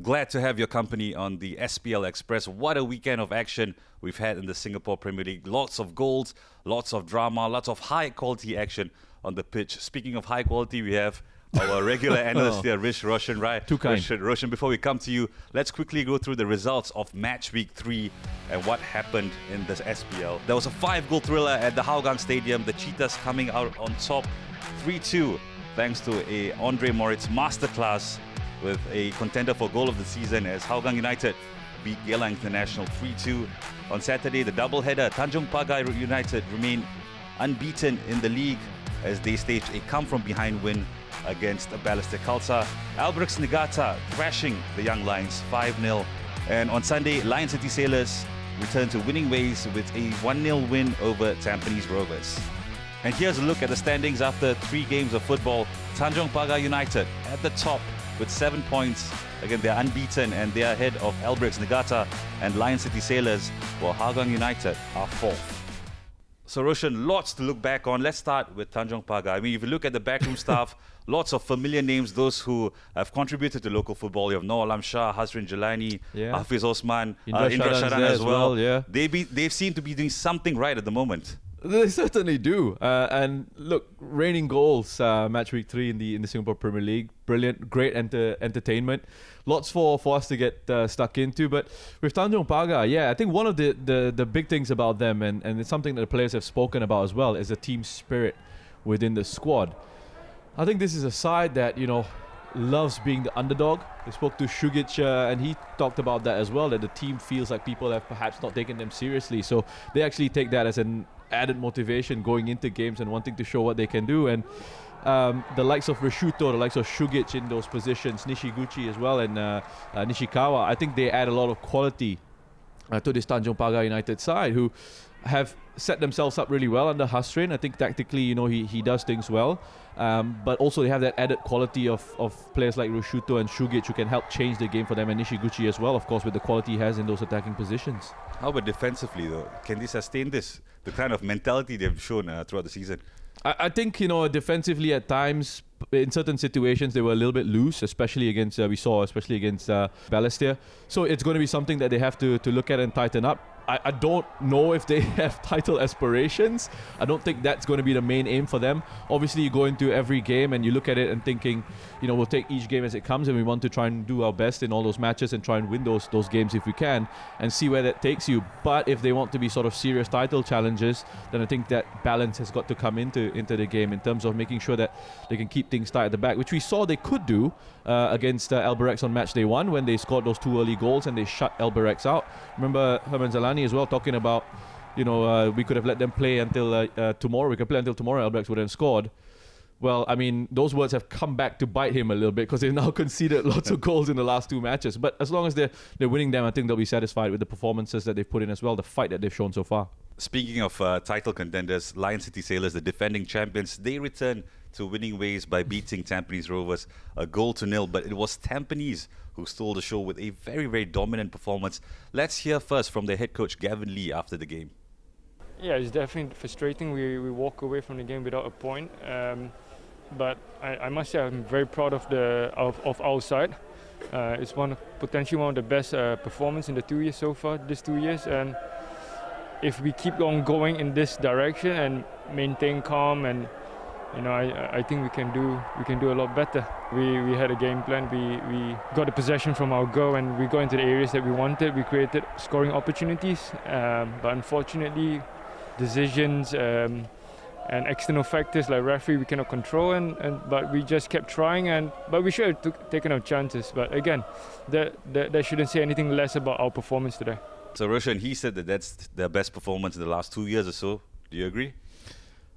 Glad to have your company on the SPL Express. What a weekend of action we've had in the Singapore Premier League. Lots of goals, lots of drama, lots of high-quality action on the pitch. Speaking of high quality, we have our regular analyst here, Rhysh Roshan Rai. Too kind. Roshan, before we come to you, let's quickly go through the results of Matchweek 3 and what happened in this SPL. There was a 5-goal thriller at the Hougang Stadium. The Cheetahs coming out on top 3-2 thanks to a Andre Moritz masterclass with a contender for goal of the season as Hougang United beat Geylang International 3-2. On Saturday, the doubleheader, Tanjong Pagar United remained unbeaten in the league as they staged a come-from-behind win against Balestier Khalsa. Albirex Niigata thrashing the Young Lions 5-0. And on Sunday, Lion City Sailors returned to winning ways with a 1-0 win over Tampines Rovers. And here's a look at the standings after 3 games of football. Tanjong Pagar United at the top with 7 points. Again, they're unbeaten and they are ahead of Albirex Niigata and Lion City Sailors, while Hougang United are 4th. So Roshan, lots to look back on. Let's start with Tanjong Pagar. I mean, if you look at the backroom staff, lots of familiar names, those who have contributed to local football. You have Noor Alam Shah, Hasrin Jalani, Hafiz Osman, Indra Sharan as well. They've seemed to be doing something right at the moment. They certainly do. And look, reigning goals, Matchweek 3 in the Singapore Premier League. Brilliant, great entertainment. Lots for us to get stuck into. But with Tanjong Pagar, I think one of the big things about them, and it's something that the players have spoken about as well, is the team spirit within the squad. I think this is a side that, loves being the underdog. They spoke to Shugic and he talked about that as well, that the team feels like people have perhaps not taken them seriously. So they actually take that as an added motivation going into games and wanting to show what they can do. And the likes of Rishuto, the likes of Shugic in those positions, Nishiguchi as well, and Nishikawa, I think they add a lot of quality to this Tanjong Pagar United side, who have set themselves up really well under Hasrin. I think tactically, he does things well. But also they have that added quality of players like Rishuto and Shugic who can help change the game for them, and Nishiguchi as well, of course, with the quality he has in those attacking positions. How about defensively though? Can they sustain this? The kind of mentality they've shown throughout the season? I think, defensively at times, in certain situations, they were a little bit loose, especially against, Balestier. So it's going to be something that they have to look at and tighten up. I don't know if they have title aspirations. I don't think that's going to be the main aim for them. Obviously, you go into every game and you look at it and thinking, we'll take each game as it comes, and we want to try and do our best in all those matches and try and win those games if we can and see where that takes you. But if they want to be sort of serious title challenges, then I think that balance has got to come into the game in terms of making sure that they can keep things tight at the back, which we saw they could do against Albirex on match day 1 when they scored those 2 early goals and they shut Albirex out. Remember Herman Zalani as well talking about, we could have let them play until tomorrow. We could play until tomorrow. Albirex would have scored. Well, I mean, those words have come back to bite him a little bit because they've now conceded lots of goals in the last 2 matches. But as long as they're winning them, I think they'll be satisfied with the performances that they've put in as well, the fight that they've shown so far. Speaking of title contenders, Lion City Sailors, the defending champions, they return to winning ways by beating Tampines Rovers 1-0. But it was Tampines who stole the show with a very, very dominant performance. Let's hear first from their head coach, Gavin Lee, after the game. Yeah, it's definitely frustrating. We walk away from the game without a point. But I must say I'm very proud of our side. It's potentially one of the best performances in the 2 years so far, these 2 years. And if we keep on going in this direction and maintain calm, and I think we can do a lot better. We had a game plan. We got the possession from our goal and we got into the areas that we wanted. We created scoring opportunities, but unfortunately, decisions and external factors like referee we cannot control. But we just kept trying. But we should have taken our chances. But again, that shouldn't say anything less about our performance today. So Roshan, he said that that's their best performance in the last 2 years or so. Do you agree?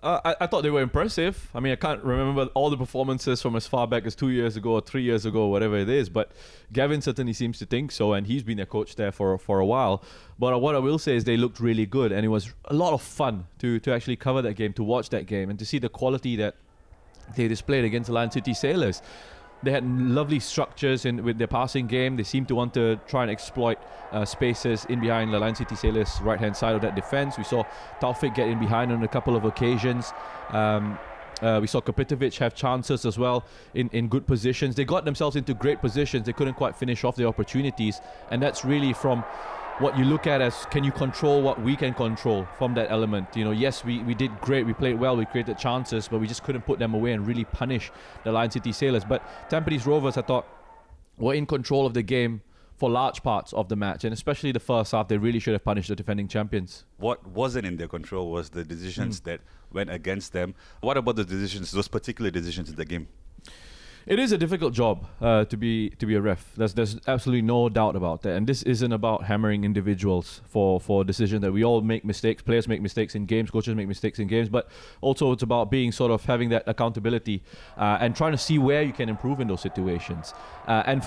I thought they were impressive. I mean, I can't remember all the performances from as far back as 2 years ago or 3 years ago, whatever it is. But Gavin certainly seems to think so, and he's been their coach there for a while. But what I will say is they looked really good, and it was a lot of fun to actually cover that game, to watch that game, and to see the quality that they displayed against the Lion City Sailors. They had lovely structures with their passing game. They seemed to want to try and exploit spaces in behind the Lion City Sailors' right-hand side of that defence. We saw Taufik get in behind on a couple of occasions. We saw Kapitovic have chances as well in good positions. They got themselves into great positions. They couldn't quite finish off the opportunities. And that's really from what you look at as, can you control what we can control from that element? Yes, we did great. We played well. We created chances, but we just couldn't put them away and really punish the Lion City Sailors. But Tampines Rovers, I thought, were in control of the game for large parts of the match, and especially the first half. They really should have punished the defending champions. What wasn't in their control was the decisions that went against them. What about the decisions, those particular decisions in the game? It is a difficult job to be a ref. There's absolutely no doubt about that. And this isn't about hammering individuals for a decision that we all make mistakes. Players make mistakes in games, coaches make mistakes in games, but also it's about being sort of having that accountability and trying to see where you can improve in those situations. And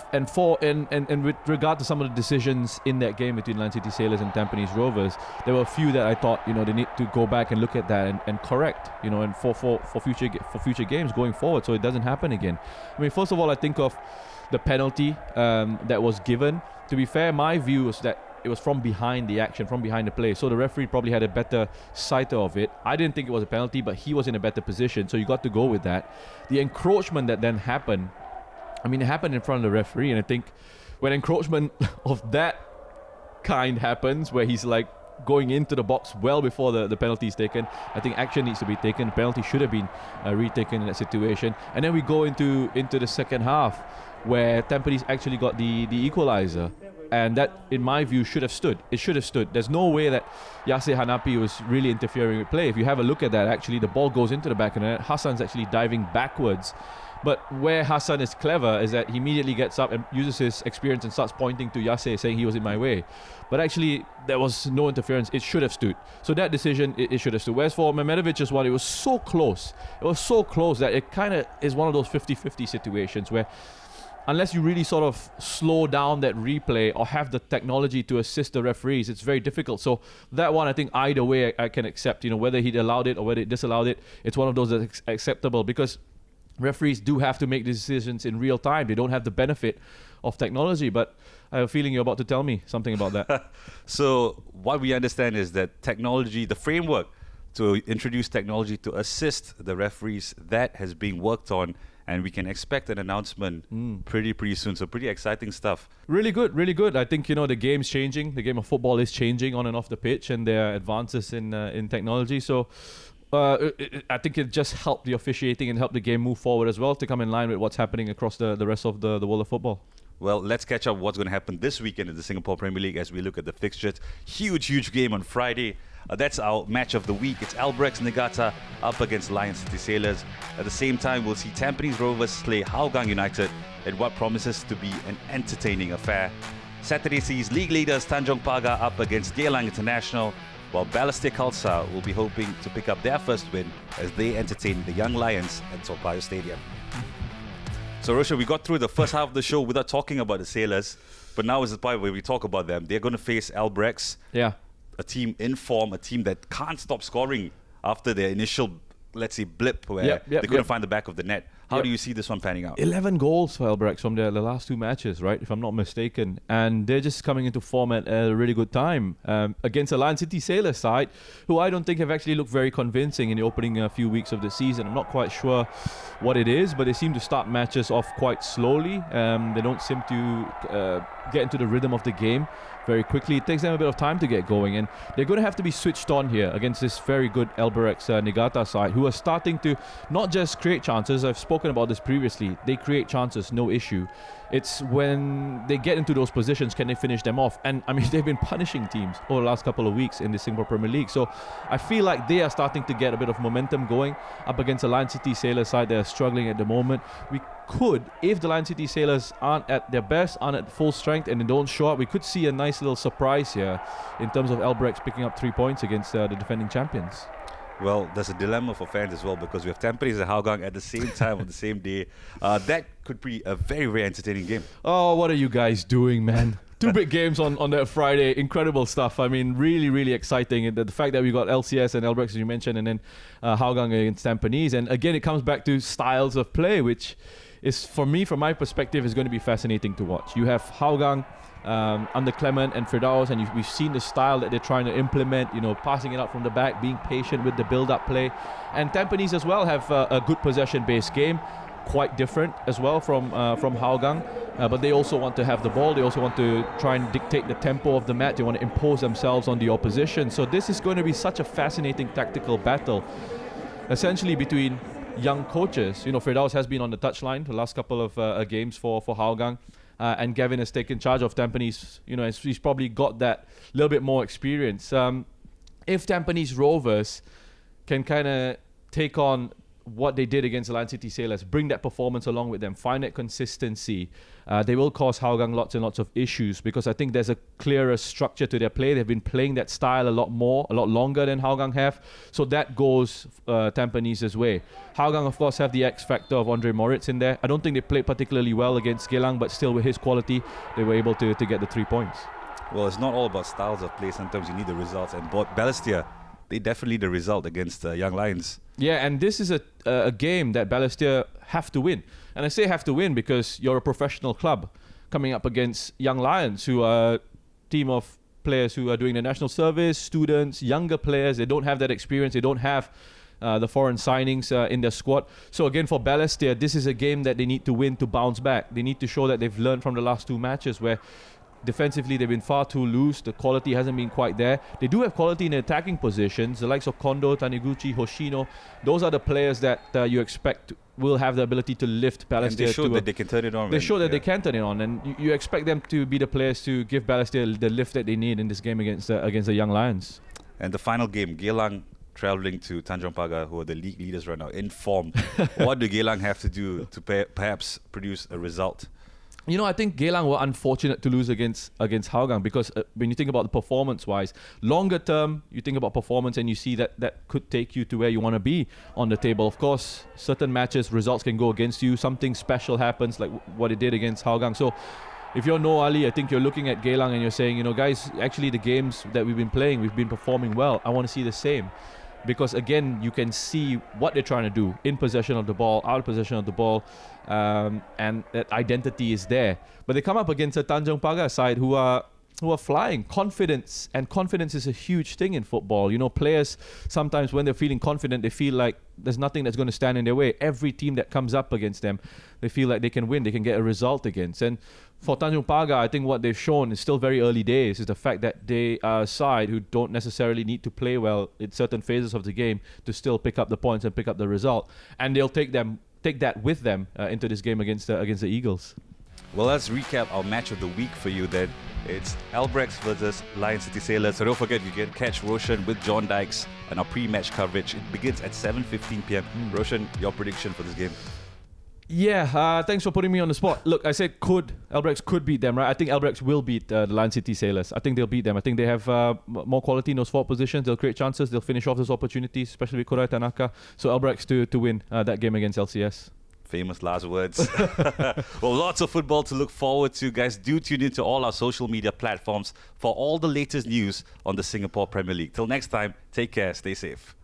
with regard to some of the decisions in that game between Lion City Sailors and Tampines Rovers, there were a few that I thought they need to go back and look at that and correct, and for future games going forward, so it doesn't happen again. I mean, first of all, I think of the penalty that was given. To be fair, my view was that it was from behind the action, from behind the play. So the referee probably had a better sight of it. I didn't think it was a penalty, but he was in a better position, so you got to go with that. The encroachment that then happened, it happened in front of the referee, and I think when encroachment of that kind happens, where he's like going into the box well before the penalty is taken, I think action needs to be taken. The penalty should have been retaken in that situation. And then we go into the second half, where Tampines actually got the equalizer, and that, in my view, should have stood. It should have stood. There's no way that Yasser Hanapi was really interfering with play. If you have a look at that, actually the ball goes into the back of the net. Hassan's actually diving backwards. But where Hassan is clever is that he immediately gets up and uses his experience and starts pointing to Yasser, saying he was in my way. But actually, there was no interference. It should have stood. So that decision, it should have stood. Whereas for Mehmedovic's one, it was so close. It was so close that it kind of is one of those 50-50 situations where, unless you really sort of slow down that replay or have the technology to assist the referees, it's very difficult. So that one, I think either way I can accept, whether he'd allowed it or whether he disallowed it, it's one of those that's acceptable, because referees do have to make decisions in real time. They don't have the benefit of technology, but I have a feeling you're about to tell me something about that. So what we understand is that technology, the framework to introduce technology to assist the referees, that has been worked on, and we can expect an announcement pretty soon. So pretty exciting stuff. Really good, really good. I think, the game's changing. The game of football is changing on and off the pitch, and there are advances in technology. So I think it just helped the officiating and helped the game move forward as well, to come in line with what's happening across the rest of the world of football. Well, let's catch up what's going to happen this weekend in the Singapore Premier League as we look at the fixtures. Huge game on Friday. That's our match of the week. It's Albirex Niigata up against Lion City Sailors. At the same time, we'll see Tampines Rovers play Hougang United in what promises to be an entertaining affair. Saturday sees league leaders Tanjong Pagar up against Geylang International, while Balestier Khalsa will be hoping to pick up their first win as they entertain the Young Lions at Toa Payoh Stadium. So, Roshan, we got through the first half of the show without talking about the Sailors, but now is the point where we talk about them. They're going to face Albirex, a team in form, a team that can't stop scoring after their initial, let's say, blip where they couldn't find the back of the net. How do you see this one panning out? 11 goals for Albirex from the last two matches, right? If I'm not mistaken. And they're just coming into form at a really good time against a Lion City Sailor side, who I don't think have actually looked very convincing in the opening few weeks of the season. I'm not quite sure what it is, but they seem to start matches off quite slowly. They don't seem to get into the rhythm of the game very quickly. It takes them a bit of time to get going, and they're going to have to be switched on here against this very good Albirex Niigata side, who are starting to not just create chances. I've spoken about this previously. They create chances, no issue. It's when they get into those positions, can they finish them off? And they've been punishing teams over the last couple of weeks in the Singapore Premier League. So I feel like they are starting to get a bit of momentum going up against a Lion City Sailor side. They're struggling at the moment. We could, if the Lion City Sailors aren't at their best, aren't at full strength, and they don't show up, we could see a nice little surprise here in terms of Albirex picking up 3 points against the defending champions. Well, there's a dilemma for fans as well, because we have Tampines and Hougang at the same time on the same day. That could be a very entertaining game. Oh, what are you guys doing, man? Two big games on that Friday. Incredible stuff. Really exciting. And the fact that we got LCS and Albirex, as you mentioned, and then Hougang against Tampines. And again, it comes back to styles of play, which is, for me, from my perspective, is going to be fascinating to watch. You have Hougang under Clement and Firdaus, and we've seen the style that they're trying to implement, passing it out from the back, being patient with the build-up play. And Tampines as well have a good possession-based game, quite different as well from Hougang, but they also want to have the ball. They also want to try and dictate the tempo of the match. They want to impose themselves on the opposition. So this is going to be such a fascinating tactical battle, essentially between young coaches. Firdaus has been on the touchline the last couple of games for Hougang. And Gavin has taken charge of Tampines. He's probably got that little bit more experience. If Tampines Rovers can kind of take on what they did against the Lion City Sailors, bring that performance along with them, find that consistency, they will cause Hougang lots and lots of issues, because I think there's a clearer structure to their play. They've been playing that style a lot longer than Hougang have. So that goes Tampines' way. Hougang, of course, have the X factor of Andre Moritz in there. I don't think they played particularly well against Geylang, but still with his quality, they were able to get the 3 points. Well, it's not all about styles of play. Sometimes you need the results. And Balestier, they definitely the result against Young Lions. Yeah, and this is a game that Balestier have to win. And I say have to win because you're a professional club coming up against Young Lions, who are a team of players who are doing the national service, students, younger players. They don't have that experience. They don't have the foreign signings in their squad. So again, for Balestier, this is a game that they need to win to bounce back. They need to show that they've learned from the last 2 matches where defensively they've been far too loose. The quality hasn't been quite there. They do have quality in the attacking positions. The likes of Kondo, Taniguchi, Hoshino, those are the players that you expect will have the ability to lift Balestier. And they showed that they can turn it on. They showed that they can turn it on, and you expect them to be the players to give Balestier the lift that they need in this game against the Young Lions. And the final game, Geylang travelling to Tanjong Pagar, who are the league leaders right now, in form. What do Geylang have to do to perhaps produce a result? I think Geylang were unfortunate to lose against Hougang, because when you think about the performance-wise, longer term, you think about performance and you see that could take you to where you want to be on the table. Of course, certain matches, results can go against you. Something special happens, like what it did against Hougang. So if you're Noah Ali, I think you're looking at Geylang and you're saying, guys, actually the games that we've been playing, we've been performing well. I want to see the same. Because again, you can see what they're trying to do in possession of the ball, out of possession of the ball, and that identity is there. But they come up against a Tanjong Pagar side who are flying. Confidence is a huge thing in football. Players sometimes when they're feeling confident, they feel like there's nothing that's going to stand in their way. Every team that comes up against them, they feel like they can win, they can get a result against. And for Tanjong Pagar, I think what they've shown is still very early days, is the fact that they are a side who don't necessarily need to play well in certain phases of the game to still pick up the points and pick up the result. And they'll take that with them into this game against the Eagles. Well, let's recap our match of the week for you then. It's Albirex versus Lion City Sailors. So don't forget, you can catch Roshan with John Dykes and our pre-match coverage. It begins at 7:15 p.m. Roshan, your prediction for this game? Yeah, thanks for putting me on the spot. Look, I said Albirex could beat them, right? I think Albirex will beat the Lion City Sailors. I think they'll beat them. I think they have more quality in those forward positions. They'll create chances. They'll finish off those opportunities, especially with Korai Tanaka. So Albirex to win that game against LCS. Famous last words. Well, lots of football to look forward to, guys. Do tune into all our social media platforms for all the latest news on the Singapore Premier League. Till next time, take care, stay safe.